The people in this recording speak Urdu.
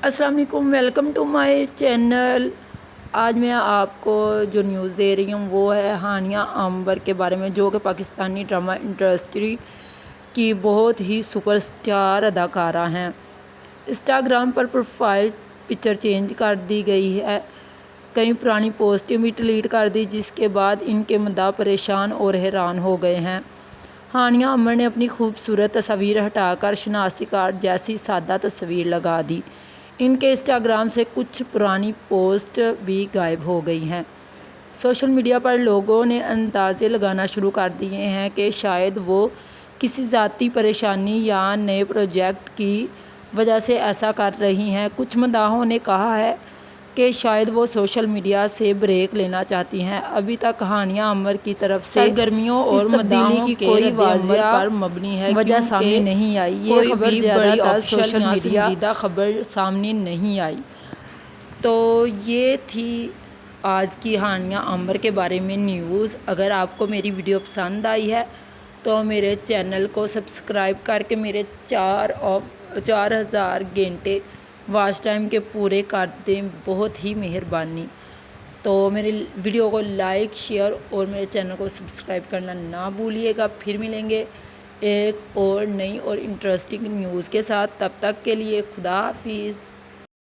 السلام علیکم، ویلکم ٹو مائی چینل۔ آج میں آپ کو جو نیوز دے رہی ہوں وہ ہے ہانیہ عامر کے بارے میں، جو کہ پاکستانی ڈرامہ انڈسٹری کی بہت ہی سپر اسٹار اداکارہ ہیں۔ انسٹاگرام پر پروفائل پکچر چینج کر دی گئی ہے، کئی پرانی پوسٹیں بھی ڈیلیٹ کر دی، جس کے بعد ان کے مداح پریشان اور حیران ہو گئے ہیں۔ ہانیہ عامر نے اپنی خوبصورت تصاویر ہٹا کر شناختی کارڈ جیسی سادہ تصویر لگا دی۔ ان کے انسٹاگرام سے کچھ پرانی پوسٹ بھی غائب ہو گئی ہیں۔ سوشل میڈیا پر لوگوں نے اندازے لگانا شروع کر دیے ہیں کہ شاید وہ کسی ذاتی پریشانی یا نئے پروجیکٹ کی وجہ سے ایسا کر رہی ہیں۔ کچھ مداحوں نے کہا ہے کہ شاید وہ سوشل میڈیا سے بریک لینا چاہتی ہیں۔ ابھی تک ہانیہ عامر کی طرف سے سرگرمیوں اور مداحوں کی کوئی واضح پر مبنی ہے وجہ سامنے نہیں آئی۔ یہ خبر زیادہ تر سوشل میڈیا سنجیدہ خبر سامنے نہیں آئی۔ تو یہ تھی آج کی ہانیہ عامر کے بارے میں نیوز۔ اگر آپ کو میری ویڈیو پسند آئی ہے تو میرے چینل کو سبسکرائب کر کے میرے 4000 گھنٹے واچ ٹائم کے پورے کر دیں، بہت ہی مہربانی۔ تو میری ویڈیو کو لائک، شیئر اور میرے چینل کو سبسکرائب کرنا نہ بھولیے گا۔ پھر ملیں گے ایک اور نئی اور انٹرسٹنگ نیوز کے ساتھ، تب تک کے لیے خدا حافظ۔